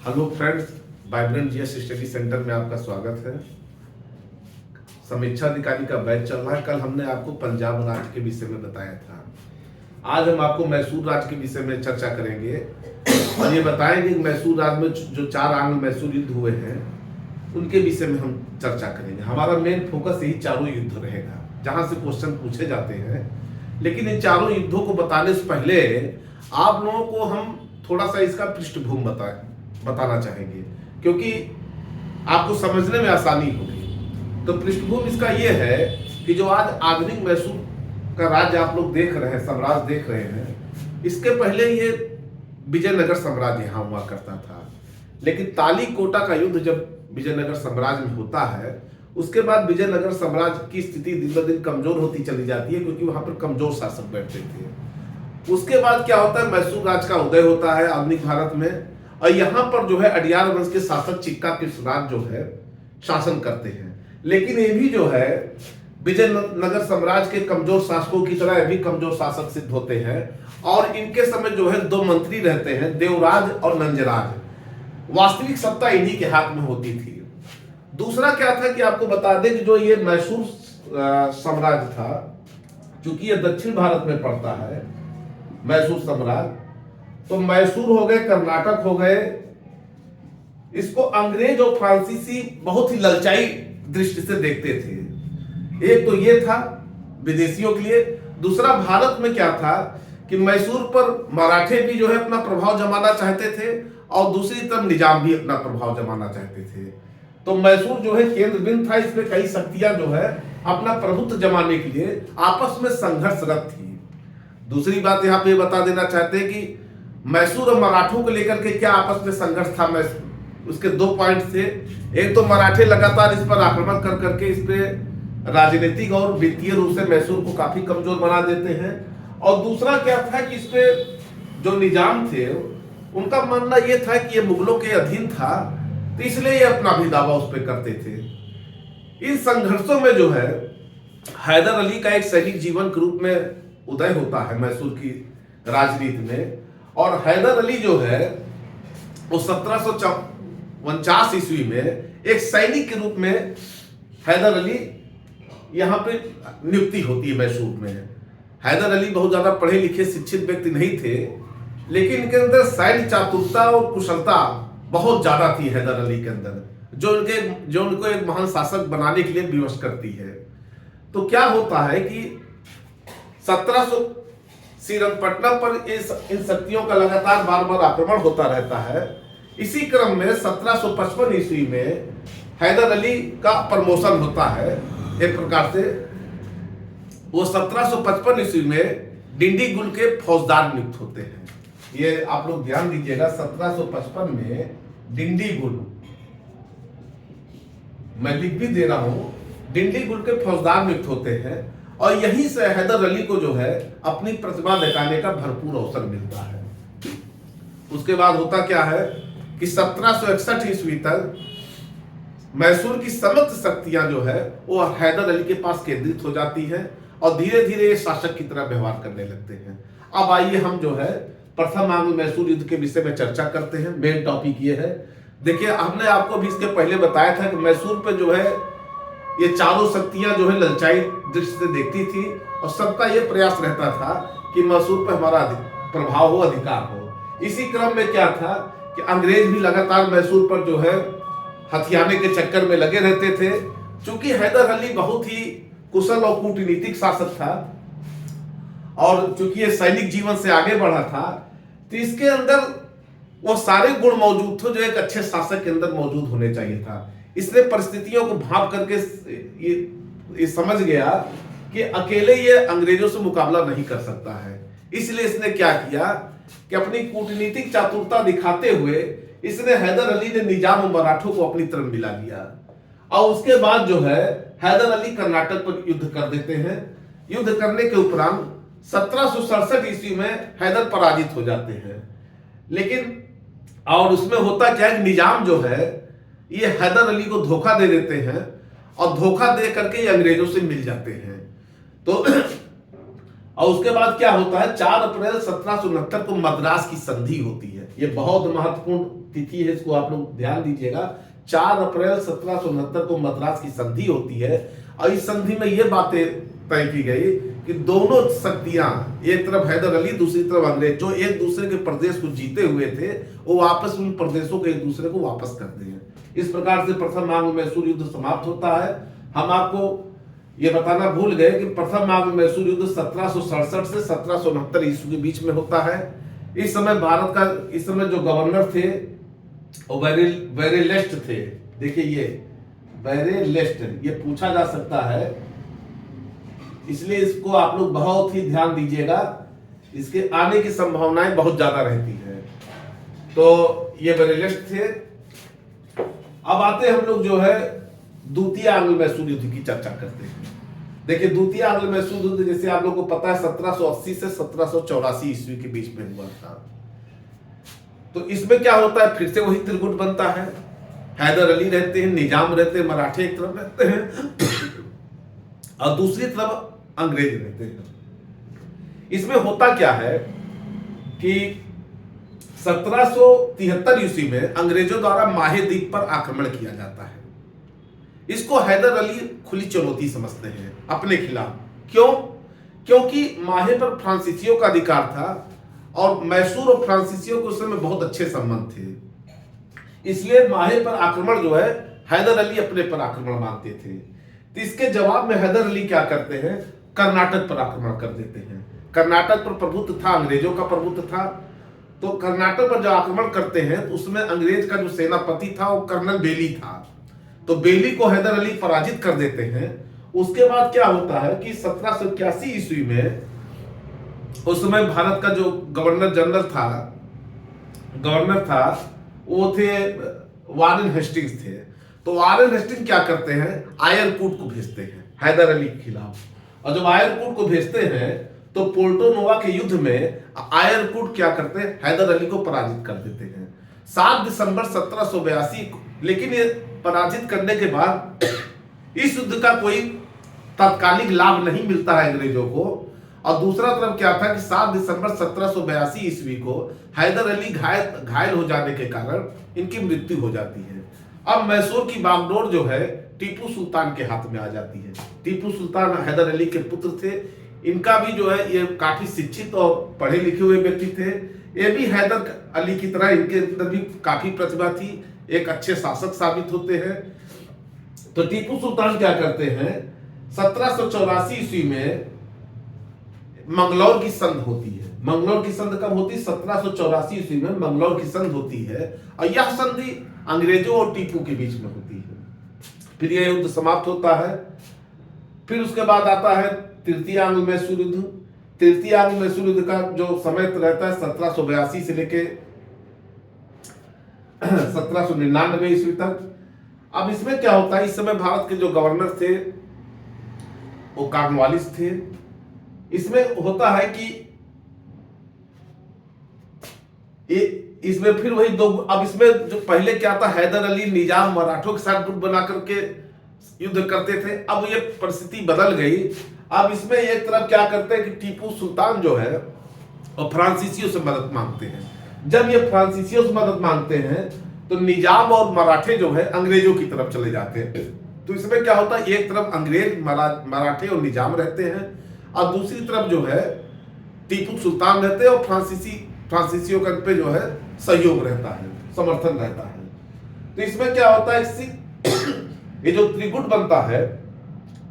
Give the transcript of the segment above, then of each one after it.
Hello friends, vibrant GS study centre में आपका स्वागत है। समीक्षा अधिकारी का बैच चल रहा है। कल हमने आपको पंजाब राज्य के विषय में बताया था। आज हम आपको मैसूर राज्य के विषय में चर्चा करेंगे और ये बताएंगे कि मैसूर राज्य में जो 4 आंग्ल मैसूर युद्ध हुए हैं उनके विषय में हम चर्चा करेंगे। हमारा मेन फोकस यही चारों युद्ध रहेगा जहां से क्वेश्चन पूछे जाते हैं। लेकिन इन चारों युद्धों को बताने से पहले आप लोगों को हम थोड़ा सा इसका पृष्ठभूमि बताना चाहेंगे, क्योंकि आपको समझने में आसानी होगी। तो पृष्ठभूमि इसका यह है कि जो आज आधुनिक मैसूर का राज्य आप लोग देख रहे हैं, साम्राज्य देख रहे हैं, इसके पहले ये विजयनगर साम्राज्य यहाँ हुआ करता था। लेकिन तालीकोटा का युद्ध जब विजयनगर साम्राज्य में होता है, उसके बाद विजयनगर साम्राज्य की स्थिति दिन ब दिन कमजोर होती चली जाती है, क्योंकि वहां पर कमजोर शासक बैठते थे। उसके बाद क्या होता है, मैसूर राज्य का उदय होता है आधुनिक भारत में, और यहाँ पर जो है अडियार वंश के शासक चिक्का कृष्णराज जो है शासन करते हैं। लेकिन ये भी जो है विजयनगर साम्राज्य के कमजोर शासकों की तरह भी कमजोर शासक सिद्ध होते हैं। और इनके समय जो है 2 मंत्री रहते हैं, देवराज और नंजराज। वास्तविक सत्ता इन्हीं के हाथ में होती थी। दूसरा क्या था कि आपको बता दें कि जो ये मैसूर साम्राज्य था, चूंकि ये दक्षिण भारत में पड़ता है मैसूर साम्राज्य, तो मैसूर हो गए, कर्नाटक हो गए, इसको अंग्रेज और फ्रांसीसी बहुत ही ललचाई दृष्टि से देखते थे। एक तो ये था विदेशियों के लिए। दूसरा भारत में क्या था कि मैसूर पर मराठे भी जो है अपना प्रभाव जमाना चाहते थे, और दूसरी तरफ निजाम भी अपना प्रभाव जमाना चाहते थे। तो मैसूर जो है केंद्र बिंदु था। इसमें कई शक्तियां जो है अपना प्रभुत्व जमाने के लिए आपस में संघर्षरत थी। दूसरी बात यहाँ पे बता देना चाहते हैं कि मैसूर और मराठों को लेकर के क्या आपस में संघर्ष था। उसके 2 पॉइंट थे। एक तो मराठे लगातार इस पर आक्रमण कर करके इस पे राजनीतिक और वित्तीय रूप से मैसूर को काफी कमजोर बना देते हैं। और दूसरा क्या था कि इस पे जो निजाम थे उनका मानना यह था कि ये मुगलों के अधीन था, तो इसलिए ये अपना भी दावा उस पर करते थे। इन संघर्षों में जो है हैदर अली का एक सैनिक जीवन के रूप में उदय होता है मैसूर की राजनीति में। और हैदर अली जो है वो 1749 ईस्वी में एक सैनिक के रूप में हैदर अली यहाँ पे नियुक्ति होती है मैसूर में। हैदर अली बहुत ज्यादा पढ़े लिखे शिक्षित व्यक्ति नहीं थे, लेकिन इनके अंदर सैन्य चातुरता और कुशलता बहुत ज्यादा थी हैदर अली के अंदर, जो उनको एक महान शासक बनाने के लिए विवश करती है। तो क्या होता है कि 1700 श्रीरंगपट्टनम पर इन शक्तियों का लगातार बार बार आक्रमण होता रहता है। इसी क्रम में 1755 ईस्वी में हैदर अली का प्रमोशन होता है। एक प्रकार से वो 1755 ईस्वी में डिंडीगुल के फौजदार नियुक्त होते हैं। ये आप लोग ध्यान दीजिएगा, 1755 में डिंडीगुल, मैं लिख भी दे रहा हूं, डिंडीगुल के फौजदार नियुक्त होते हैं। और यहीं से हैदर अली को जो है अपनी प्रतिभा दिखाने का भरपूर अवसर मिलता है। उसके बाद होता क्या है कि 1761 ईस्वी तक मैसूर की समस्त शक्तियां जो है वो हैदर अली के पास केंद्रित हो जाती है, और धीरे धीरे ये शासक की तरह व्यवहार करने लगते हैं। अब आइए हम जो है प्रथम आंग्ल मैसूर युद्ध के विषय में चर्चा करते हैं। मेन टॉपिक ये है। देखिए, हमने आपको भी इसके पहले बताया था कि मैसूर पे जो है ये चारों शक्तियां जो है ललचाई दृष्टि से देखती थी, और सबका ये प्रयास रहता था कि मैसूर पर हमारा प्रभाव हो, अधिकार हो। इसी क्रम में क्या था कि अंग्रेज भी लगातार मैसूर पर जो है हथियाने के चक्कर में लगे रहते थे। चूंकि हैदर अली बहुत ही कुशल और कूटनीतिक शासक था, और चूंकि ये सैनिक जीवन से आगे बढ़ा था, तो इसके अंदर वो सारे गुण मौजूद थे जो एक अच्छे शासक के अंदर मौजूद होने चाहिए था। इसने परिस्थितियों को भांप करके ये समझ गया कि अकेले ये अंग्रेजों से मुकाबला नहीं कर सकता है। इसलिए इसने क्या किया कि अपनी कूटनीतिक चातुरता दिखाते हुए इसने हैदर अली ने निजाम और मराठों को अपनी तरफ मिला लिया। और उसके बाद जो है हैदर अली कर्नाटक पर युद्ध कर देते हैं। युद्ध करने के उपरांत 1767 ईस्वी में हैदर पराजित हो जाते हैं। लेकिन और उसमें होता क्या है, निजाम जो है ये हैदर अली को धोखा दे देते हैं, और धोखा दे करके ये अंग्रेजों से मिल जाते हैं। तो और उसके बाद क्या होता है, 4 अप्रैल 1769 को मद्रास की संधि होती है। ये बहुत महत्वपूर्ण तिथि है इसको आप लोग ध्यान दीजिएगा। 4 अप्रैल 1769 को मद्रास की संधि होती है और इस संधि में ये बातें तय की गई कि दोनों शक्तियां, एक तरफ हैदर अली दूसरी तरफ अंग्रेज, जो एक दूसरे के प्रदेश को जीते हुए थे, वो वापस उन प्रदेशों को एक दूसरे को वापस करते हैं। इस प्रकार से प्रथम आंग्ल मैसूर युद्ध समाप्त होता है। हम आपको ये बताना भूल गए कि प्रथम आंग्ल मैसूर युद्ध 1767 से 1769 ईस्वी के बीच में होता है। इस समय भारत का इस समय जो गवर्नर थे वो वेरेलेस्ट थे। देखिए ये वेरेलेस्ट, ये पूछा जा सकता है, इसलिए इसको आप लोग बहुत ही ध्यान दीजिएगा, इसके आने की संभावनाएं बहुत ज्यादा रहती है। तो ये वेरेलेस्ट थे। अब आते हम लोग जो है द्वितीय आंग्ल मैसूर युद्ध की चर्चा करते हैं। देखिए द्वितीय आंग्ल मैसूर युद्ध जैसे आप लोगों को पता है 1780 से 1784 ईस्वी के बीच में हुआ था। तो इसमें क्या होता है, फिर से वही त्रिगुट बनता है। हैदर अली रहते हैं, निजाम रहते हैं, मराठे एक तरफ रहते हैं और दूसरी तरफ अंग्रेज रहते हैं। इसमें होता क्या है कि 1773 ईस्वी में अंग्रेजों द्वारा माहे द्वीप पर आक्रमण किया जाता है। इसको हैदर अली खुली चुनौती समझते हैं अपने खिलाफ। क्यों? क्योंकि माहे पर फ्रांसीसियों का अधिकार था और मैसूर और फ्रांसीसियों के उस समय बहुत अच्छे संबंध थे। इसलिए माहे पर आक्रमण जो है हैदर अली अपने पर आक्रमण मानते थे। तो इसके जवाब में हैदर अली क्या करते हैं, कर्नाटक पर आक्रमण कर देते हैं। कर्नाटक पर प्रभुत्व था, अंग्रेजों का प्रभुत्व था। तो कर्नाटक पर जो आक्रमण करते हैं तो उसमें अंग्रेज का जो सेनापति था वो कर्नल बेली था। तो बेली को हैदर अली पराजित कर देते हैं। उसके बाद क्या होता है कि 1781 ईस्वी में उस समय भारत का जो गवर्नर जनरल था वो थे वारेन हेस्टिंग्स थे। तो वारेन हेस्टिंग्स क्या करते हैं, आयरकूट को भेजते हैं हैदर अली के खिलाफ। और जब आयरकूट को भेजते हैं तो पोर्टो नोवा के युद्ध में आयरकूट क्या करते हैं, हैदर अली को पराजित कर देते हैं 7 दिसंबर 1782 को। लेकिन ये पराजित करने के बाद इस युद्ध का कोई तात्कालिक लाभ नहीं मिलता है अंग्रेजों को। और दूसरा तरफ क्या था कि 7 दिसंबर 1782 ईस्वी को हैदर अली घायल हो जाने के कारण इनकी मृत्यु हो जाती है। अब मैसूर की बागडोर जो है टीपू सुल्तान के हाथ में आ जाती है। टीपू सुल्तान हैदर अली के पुत्र थे। इनका भी जो है ये काफी शिक्षित और पढ़े लिखे हुए व्यक्ति थे। ये भी हैदर अली की तरह इनके अंदर भी काफी प्रतिभा थी, एक अच्छे शासक साबित होते हैं। तो टीपू सुल्तान क्या करते हैं, 1784 ईस्वी में मंगलौर की संधि होती है। मंगलौर की संधि कब होती है, 1784 ईस्वी में मंगलौर की संधि होती है। और यह संधि अंग्रेजों और टीपू के बीच में होती है। फिर यह युद्ध समाप्त होता है। फिर उसके बाद आता है तृतीय आंग्ल मैसूर युद्ध। तृतीय आंग्ल मैसूर युद्ध का जो समय रहता है 1782 से लेके 1799 ईस्वी तक। अब इसमें क्या होता है, इस समय भारत के जो गवर्नर थे वो कॉर्नवालिस थे। इसमें होता है कि इसमें फिर वही दो, अब इसमें जो पहले क्या था, हैदर अली निजाम मराठों के साथ गुट बना करके युद्ध करते थे। अब ये परिस्थिति बदल गई। अब इसमें एक तरफ क्या करते हैं कि टीपू सुल्तान जो है और फ्रांसीसियों से मदद मांगते हैं। जब ये फ्रांसीसियों से मदद मांगते हैं तो निजाम और मराठे जो है अंग्रेजों की तरफ चले जाते हैं। तो इसमें क्या होता है, एक तरफ अंग्रेज मराठे और निजाम रहते हैं और दूसरी तरफ जो है टीपू सुल्तान रहते हैं और फ्रांसीसियों का पे जो है सहयोग रहता है, समर्थन रहता है। तो इसमें क्या होता है, ये जो त्रिगुट बनता है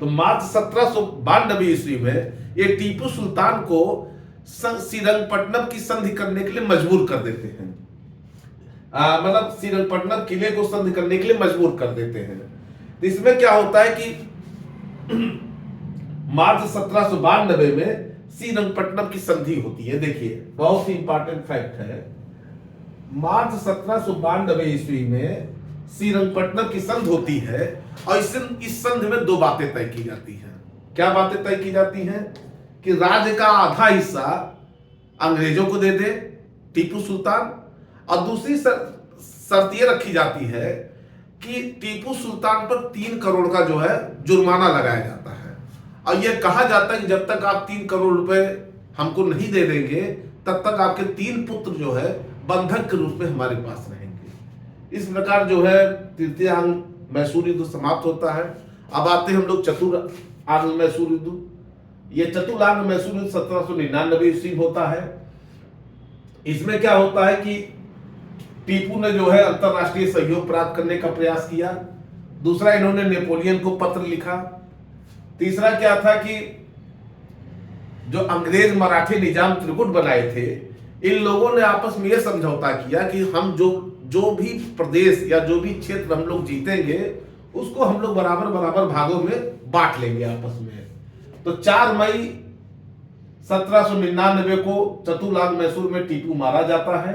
तो मार्च 1792 ईस्वी में ये टीपू सुल्तान को श्रीरंगपट्टनम की संधि करने के लिए मजबूर कर देते हैं। मतलब श्रीरंगपट्टनम किले को संधि करने के लिए मजबूर कर देते हैं। तो इसमें क्या होता है कि मार्च 1792 में श्रीरंगपट्टनम की संधि होती है। देखिए बहुत ही इंपॉर्टेंट फैक्ट है, मार्च 1792 ईस्वी में श्रीरंगपट्टनम की संधि होती है और इस संधि में दो बातें तय की जाती हैं। क्या बातें तय की जाती हैं कि राज्य का आधा हिस्सा अंग्रेजों को दे दे टीपू सुल्तान, और दूसरी शर्त यह रखी जाती है कि टीपू सुल्तान पर 3 करोड़ का जो है जुर्माना लगाया जाता है। और यह कहा जाता है कि जब तक आप 3 करोड़ रुपए हमको नहीं दे देंगे तब तक आपके 3 पुत्र जो है बंधक के रूप में हमारे पास रहेंगे। इस प्रकार जो है तृतीय आंग्ल मैसूर युद्ध समाप्त होता है। अब आते हैं हम लोग चतुर आंग्ल मैसूर युद्ध। ये चतुर्लांग मैसूर युद्ध 1799 ईस्वी होता है। इसमें क्या होता है कि टीपू ने जो है अंतरराष्ट्रीय सहयोग प्राप्त करने का प्रयास किया। दूसरा, इन्होंने नेपोलियन को पत्र लिखा। तीसरा क्या था कि जो अंग्रेज मराठी निजाम त्रिगुट बनाए थे, इन लोगों ने आपस में यह समझौता किया कि हम जो भी प्रदेश या जो भी क्षेत्र हम लोग जीतेंगे उसको हम लोग बराबर बराबर भागों में बांट लेंगे आपस में। तो 4 मई 1799 को चतुर्लांग मैसूर में टीपू मारा जाता है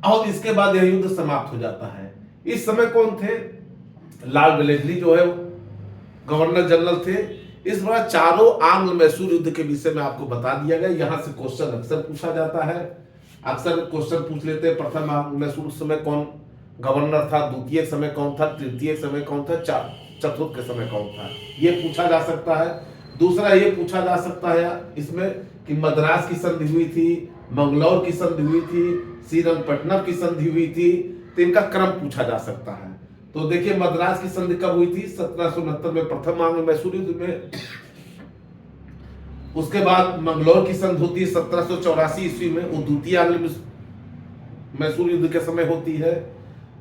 और इसके बाद यह युद्ध समाप्त हो जाता है। इस समय कौन थे? लॉर्ड वेलेस्ली जो है गवर्नर जनरल थे। इस बार चारों आंग्ल मैसूर युद्ध के विषय में आपको बता दिया गया। यहां से क्वेश्चन अक्सर पूछा जाता है, अक्सर क्वेश्चन पूछ लेते हैं। प्रथम आंग्ल मैसूर समय कौन गवर्नर था, द्वितीय समय कौन था, तृतीय समय कौन था, चतुर्थ के समय कौन था, ये पूछा जा सकता है। दूसरा ये पूछा जा सकता है इसमें कि मद्रास की संधि हुई थी, मंगलौर की संधि हुई थी, श्रीरंगपट्टनम की संधि हुई थी, तो इनका क्रम पूछा जा सकता है। तो देखिए मद्रास की संधि कब हुई थी? 1769 में प्रथम आंग्ल मैसूर युद्ध में। उसके बाद मंगलौर की संधि होती है 1784 ईस्वी में, वो द्वितीय आंग्ल मैसूर युद्ध के समय होती है।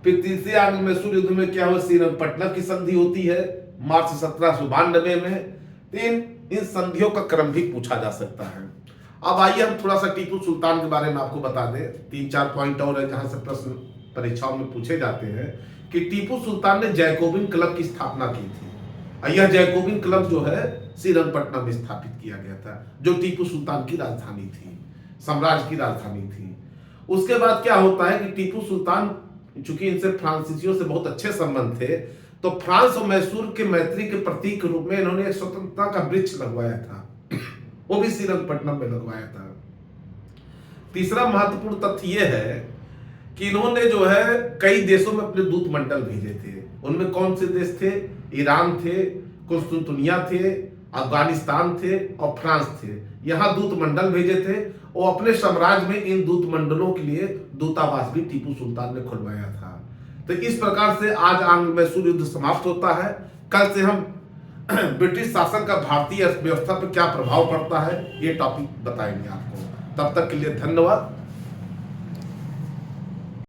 फिर तीसरे आंग्ल मैसूर युद्ध में क्या हुआ? श्रीरंगपट्टनम की संधि होती है मार्च 1792 में। इन संधियों का क्रम भी पूछा जा सकता है। अब आइए हम थोड़ा सा टीपू सुल्तान के बारे में आपको बता दें। 3-4 पॉइंट और है जहां से प्रश्न परीक्षाओं में पूछे जाते हैं कि टीपू सुल्तान ने जैकोबिन क्लब की स्थापना की थी। यह जैकोबिन क्लब जो है श्रीरंगपट्टनम में स्थापित किया गया था, जो टीपू सुल्तान की राजधानी थी, साम्राज्य की राजधानी थी। उसके बाद क्या होता है कि टीपू सुल्तान, चूंकि इनसे फ्रांसीसियों से बहुत अच्छे संबंध थे, तो फ्रांस और मैसूर के मैत्री के प्रतीक के रूप में इन्होंने एक स्वतंत्रता का वृक्ष लगवाया था, वो भी श्रीरंगपट्टनम में लगवाया था। तीसरा महत्वपूर्ण तथ्य यह है कि इन्होंने जो है कई देशों में अपने दूत मंडल भेजे थे। उनमें कौन से देश थे? ईरान थे, कुस्तुनतुनिया थे, अफगानिस्तान थे और फ्रांस थे। यहाँ दूत मंडल भेजे थे और अपने साम्राज्य में इन दूत मंडलों के लिए दूतावास भी टीपू सुल्तान ने खुलवाया था। तो इस प्रकार से आज आंग्ल मैसूर युद्ध समाप्त होता है। कल से हम ब्रिटिश शासन का भारतीय अर्थव्यवस्था पर क्या प्रभाव पड़ता है ये टॉपिक बताएंगे आपको। तब तक के लिए धन्यवाद।